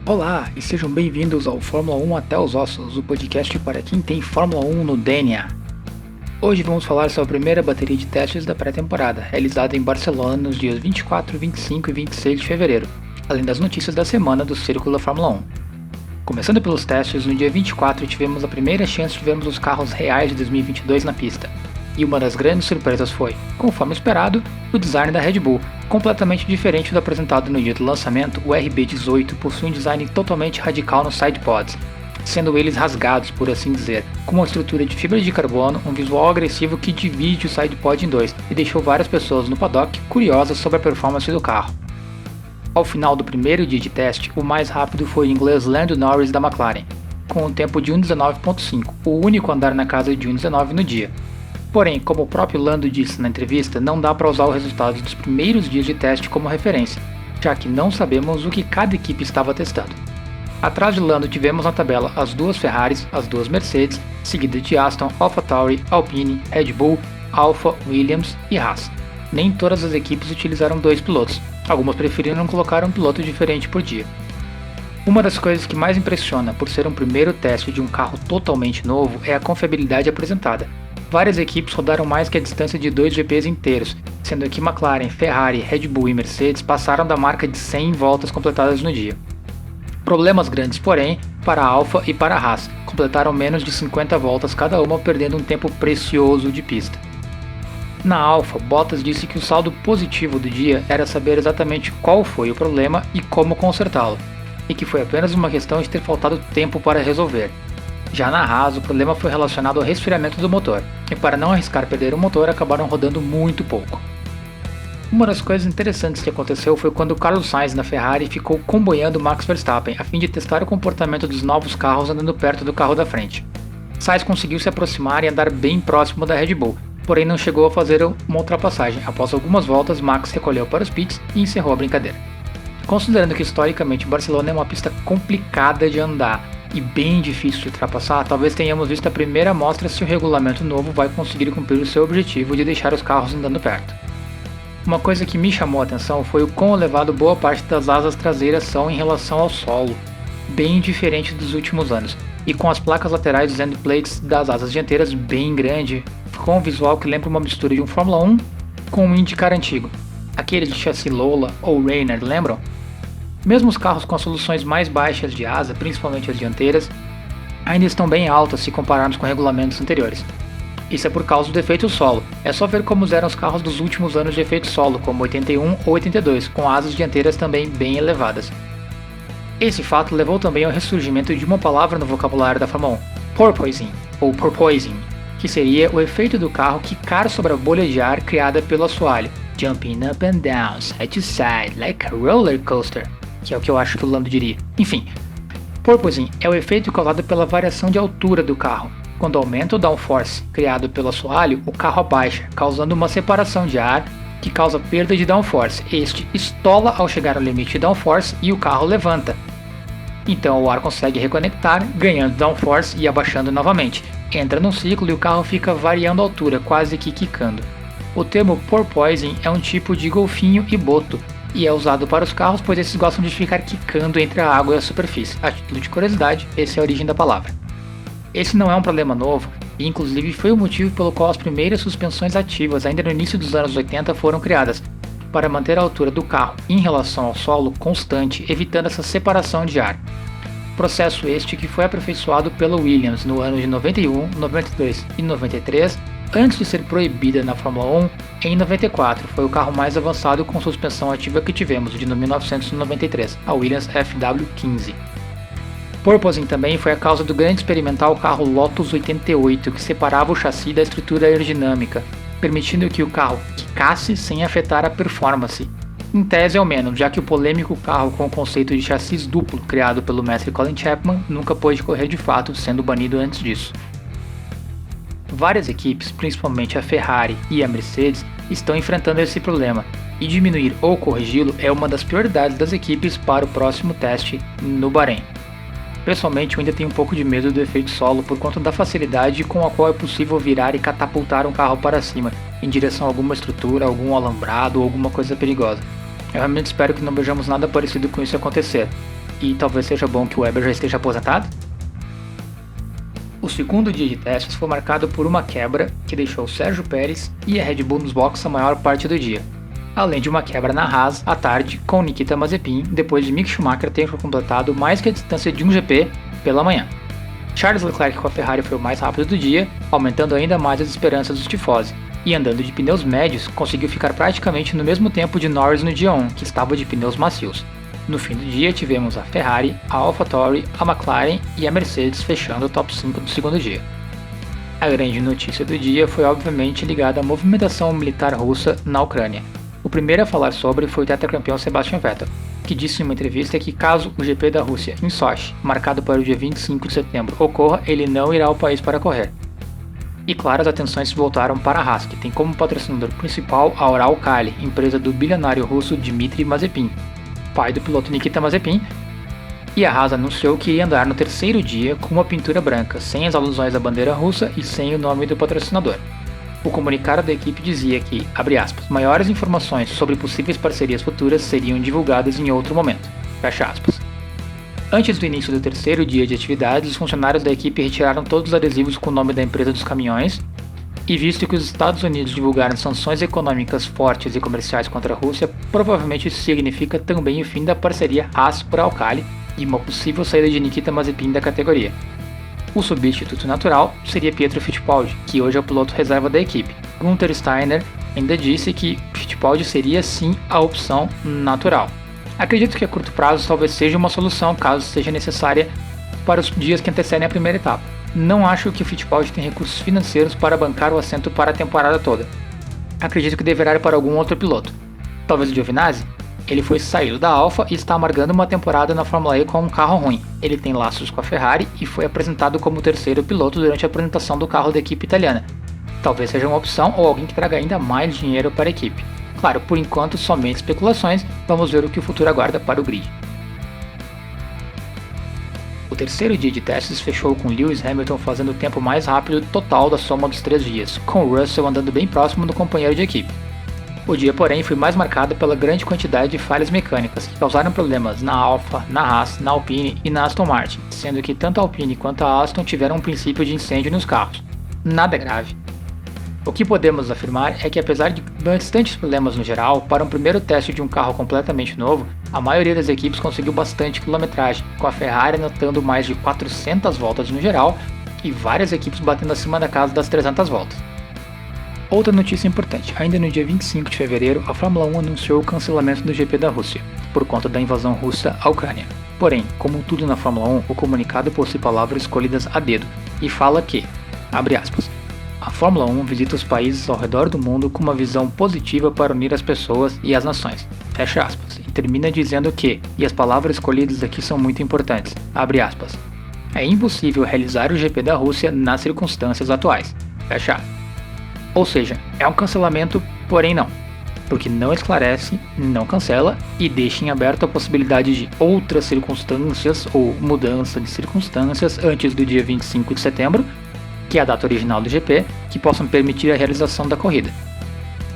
Olá e sejam bem-vindos ao Fórmula 1 Até os Ossos, o podcast para quem tem Fórmula 1 no DNA. Hoje vamos falar sobre a primeira bateria de testes da pré-temporada, realizada em Barcelona nos dias 24, 25 e 26 de fevereiro, além das notícias da semana do Círculo da Fórmula 1. Começando pelos testes, no dia 24 tivemos a primeira chance de vermos os carros reais de 2022 na pista. E uma das grandes surpresas foi, conforme esperado, o design da Red Bull, completamente diferente do apresentado no dia do lançamento. O RB18 possui um design totalmente radical nos sidepods, sendo eles rasgados, por assim dizer, com uma estrutura de fibra de carbono, um visual agressivo que divide o sidepod em dois e deixou várias pessoas no paddock curiosas sobre a performance do carro. Ao final do primeiro dia de teste, o mais rápido foi o inglês Lando Norris da McLaren, com um tempo de 1:19.5, o único a andar na casa de 1:19 no dia. Porém, como o próprio Lando disse na entrevista, não dá para usar os resultados dos primeiros dias de teste como referência, já que não sabemos o que cada equipe estava testando. Atrás de Lando tivemos na tabela as duas Ferraris, as duas Mercedes, seguida de Aston, AlphaTauri, Alpine, Red Bull, Alfa, Williams e Haas. Nem todas as equipes utilizaram dois pilotos, algumas preferiram colocar um piloto diferente por dia. Uma das coisas que mais impressiona por ser um primeiro teste de um carro totalmente novo é a confiabilidade apresentada. Várias equipes rodaram mais que a distância de 2 GPs inteiros, sendo que McLaren, Ferrari, Red Bull e Mercedes passaram da marca de 100 voltas completadas no dia. Problemas grandes, porém, para a Alfa e para a Haas, completaram menos de 50 voltas cada uma, perdendo um tempo precioso de pista. Na Alfa, Bottas disse que o saldo positivo do dia era saber exatamente qual foi o problema e como consertá-lo, e que foi apenas uma questão de ter faltado tempo para resolver. Já na Haas, o problema foi relacionado ao resfriamento do motor, e para não arriscar perder o motor, acabaram rodando muito pouco. Uma das coisas interessantes que aconteceu foi quando Carlos Sainz na Ferrari ficou comboiando Max Verstappen a fim de testar o comportamento dos novos carros andando perto do carro da frente. Sainz conseguiu se aproximar e andar bem próximo da Red Bull, porém não chegou a fazer uma ultrapassagem. Após algumas voltas, Max recolheu para os pits e encerrou a brincadeira. Considerando que historicamente Barcelona é uma pista complicada de andar e bem difícil de ultrapassar, talvez tenhamos visto a primeira amostra se o regulamento novo vai conseguir cumprir o seu objetivo de deixar os carros andando perto. Uma coisa que me chamou a atenção foi o quão elevado boa parte das asas traseiras são em relação ao solo, bem diferente dos últimos anos, e com as placas laterais dos endplates das asas dianteiras bem grande, com um visual que lembra uma mistura de um Fórmula 1 com um IndyCar antigo, aquele de chassi Lola ou Reynard, lembram? Mesmo os carros com as soluções mais baixas de asa, principalmente as dianteiras, ainda estão bem altas se compararmos com regulamentos anteriores. Isso é por causa do efeito solo, é só ver como eram os carros dos últimos anos de efeito solo, como 81 ou 82, com asas dianteiras também bem elevadas. Esse fato levou também ao ressurgimento de uma palavra no vocabulário da Fórmula 1, porpoising, ou porpoising, que seria o efeito do carro quicar sobre a bolha de ar criada pelo assoalho, jumping up and down, side to side, like a roller coaster, que é o que eu acho que o Lando diria. Enfim, porpoising é o efeito causado pela variação de altura do carro. Quando aumenta o downforce criado pelo assoalho, o carro abaixa, causando uma separação de ar que causa perda de downforce. Este estola ao chegar ao limite de downforce e o carro levanta. Então o ar consegue reconectar, ganhando downforce e abaixando novamente. Entra num ciclo e o carro fica variando a altura, quase que quicando. O termo porpoising é um tipo de golfinho e boto, e é usado para os carros, pois esses gostam de ficar quicando entre a água e a superfície. A título de curiosidade, essa é a origem da palavra. Esse não é um problema novo, e inclusive foi o motivo pelo qual as primeiras suspensões ativas, ainda no início dos anos 80, foram criadas, para manter a altura do carro em relação ao solo constante, evitando essa separação de ar. Processo este que foi aperfeiçoado pela Williams no ano de 91, 92 e 93, antes de ser proibida na Fórmula 1, em 94 foi o carro mais avançado com suspensão ativa que tivemos, de 1993, a Williams FW15. Porpoising também foi a causa do grande experimental carro Lotus 88, que separava o chassi da estrutura aerodinâmica, permitindo que o carro quicasse sem afetar a performance. Em tese ao menos, já que o polêmico carro com o conceito de chassis duplo criado pelo mestre Colin Chapman nunca pôde correr de fato, sendo banido antes disso. Várias equipes, principalmente a Ferrari e a Mercedes, estão enfrentando esse problema, e diminuir ou corrigi-lo é uma das prioridades das equipes para o próximo teste no Bahrein. Pessoalmente, eu ainda tenho um pouco de medo do efeito solo por conta da facilidade com a qual é possível virar e catapultar um carro para cima, em direção a alguma estrutura, algum alambrado ou alguma coisa perigosa. Eu realmente espero que não vejamos nada parecido com isso acontecer. e talvez seja bom que o Webber já esteja aposentado? O segundo dia de testes foi marcado por uma quebra que deixou Sérgio Pérez e a Red Bull nos boxes a maior parte do dia, além de uma quebra na Haas à tarde com Nikita Mazepin depois de Mick Schumacher ter completado mais que a distância de um GP pela manhã. Charles Leclerc com a Ferrari foi o mais rápido do dia, aumentando ainda mais as esperanças dos tifosi, e andando de pneus médios conseguiu ficar praticamente no mesmo tempo de Norris no dia 1, que estava de pneus macios. No fim do dia tivemos a Ferrari, a AlphaTauri, a McLaren e a Mercedes fechando o top 5 do segundo dia. A grande notícia do dia foi obviamente ligada à movimentação militar russa na Ucrânia. O primeiro a falar sobre foi o tetracampeão Sebastian Vettel, que disse em uma entrevista que caso o GP da Rússia em Sochi, marcado para o dia 25 de setembro, ocorra, ele não irá ao país para correr. E claro, as atenções se voltaram para a Haas, que tem como patrocinador principal a Uralkali, empresa do bilionário russo Dmitry Mazepin, pai do piloto Nikita Mazepin, e a Haas anunciou que iria andar no terceiro dia com uma pintura branca, sem as alusões à bandeira russa e sem o nome do patrocinador. O comunicado da equipe dizia que, abre aspas, maiores informações sobre possíveis parcerias futuras seriam divulgadas em outro momento, fecha aspas. Antes do início do terceiro dia de atividades, os funcionários da equipe retiraram todos os adesivos com o nome da empresa dos caminhões, e visto que os Estados Unidos divulgaram sanções econômicas fortes e comerciais contra a Rússia, provavelmente isso significa também o fim da parceria Haas-Uralkali e uma possível saída de Nikita Mazepin da categoria. O substituto natural seria Pietro Fittipaldi, que hoje é o piloto reserva da equipe. Gunther Steiner ainda disse que Fittipaldi seria sim a opção natural. Acredito que a curto prazo talvez seja uma solução caso seja necessária para os dias que antecedem a primeira etapa. Não acho que o Fittipaldi tem recursos financeiros para bancar o assento para a temporada toda. Acredito que deverá ir para algum outro piloto. Talvez o Giovinazzi? Ele foi saído da Alfa e está amargando uma temporada na Fórmula E com um carro ruim. Ele tem laços com a Ferrari e foi apresentado como o terceiro piloto durante a apresentação do carro da equipe italiana. Talvez seja uma opção ou alguém que traga ainda mais dinheiro para a equipe. Claro, por enquanto somente especulações, vamos ver o que o futuro aguarda para o grid. O terceiro dia de testes fechou com Lewis Hamilton fazendo o tempo mais rápido total da soma dos 3 dias, com Russell andando bem próximo do companheiro de equipe. O dia, porém, foi mais marcado pela grande quantidade de falhas mecânicas que causaram problemas na Alfa, na Haas, na Alpine e na Aston Martin, sendo que tanto a Alpine quanto a Aston tiveram um princípio de incêndio nos carros. Nada grave. O que podemos afirmar é que, apesar de bastantes problemas no geral, para um primeiro teste de um carro completamente novo, a maioria das equipes conseguiu bastante quilometragem, com a Ferrari anotando mais de 400 voltas no geral e várias equipes batendo acima da casa das 300 voltas. Outra notícia importante, ainda no dia 25 de fevereiro, a Fórmula 1 anunciou o cancelamento do GP da Rússia, por conta da invasão russa à Ucrânia. Porém, como tudo na Fórmula 1, o comunicado possui palavras escolhidas a dedo, e fala que, abre aspas, a Fórmula 1 visita os países ao redor do mundo com uma visão positiva para unir as pessoas e as nações, fecha aspas, e termina dizendo que, e as palavras escolhidas aqui são muito importantes, abre aspas, é impossível realizar o GP da Rússia nas circunstâncias atuais, fecha aspas. Ou seja, é um cancelamento, porém não, porque não esclarece, não cancela e deixa em aberto a possibilidade de outras circunstâncias ou mudança de circunstâncias antes do dia 25 de setembro, que é a data original do GP, que possam permitir a realização da corrida.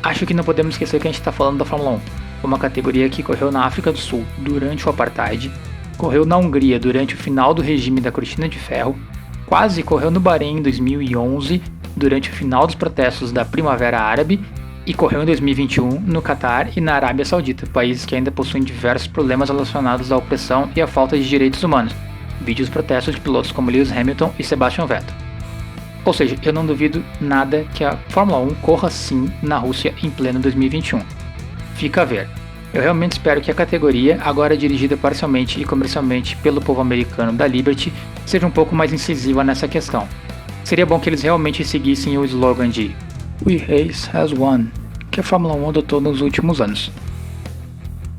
Acho que não podemos esquecer que a gente está falando da Fórmula 1, uma categoria que correu na África do Sul durante o Apartheid, correu na Hungria durante o final do regime da Cortina de Ferro, quase correu no Bahrein em 2011, durante o final dos protestos da Primavera Árabe, e correu em 2021 no Catar e na Arábia Saudita, países que ainda possuem diversos problemas relacionados à opressão e à falta de direitos humanos, vide os protestos de pilotos como Lewis Hamilton e Sebastian Vettel. Ou seja, eu não duvido nada que a Fórmula 1 corra sim na Rússia em pleno 2021. Fica a ver. Eu realmente espero que a categoria, agora dirigida parcialmente e comercialmente pelo povo americano da Liberty, seja um pouco mais incisiva nessa questão. Seria bom que eles realmente seguissem o slogan de We Race Has Won, que a Fórmula 1 adotou nos últimos anos.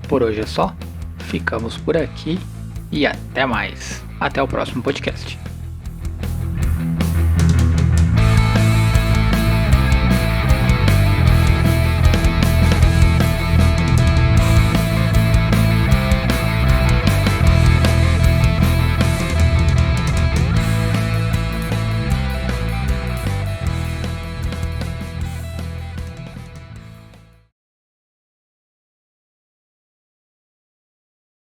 Por hoje é só, ficamos por aqui e até mais. Até o próximo podcast.